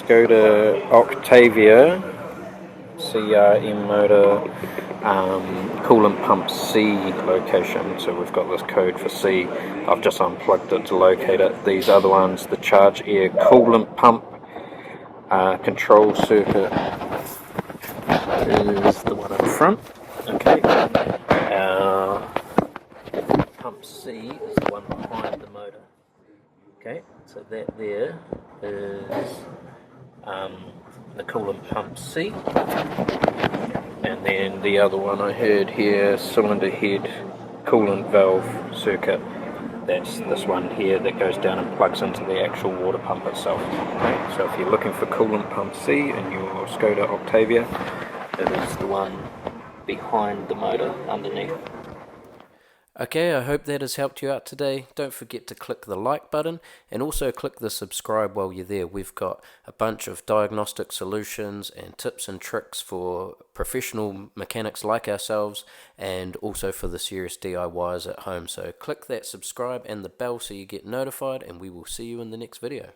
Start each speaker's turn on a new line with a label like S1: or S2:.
S1: Skoda Octavia CRM motor, Coolant Pump C location. So we've got this code for C. I've just unplugged it to locate it. These other ones, the charge air coolant pump control circuit is the one in front. Okay. Pump C is the one behind the motor. Okay, so that there is the coolant pump C, and then the other one I heard here, cylinder head coolant valve circuit. That's this one here that goes down and plugs into the actual water pump itself. Okay, so if you're looking for coolant pump C in your Skoda Octavia, it is the one behind the motor underneath.
S2: Okay, I hope that has helped you out today. Don't forget to click the like button and also click the subscribe while you're there. We've got a bunch of diagnostic solutions and tips and tricks for professional mechanics like ourselves, and also for the serious DIYs at home. So click that subscribe and the bell so you get notified, and we will see you in the next video.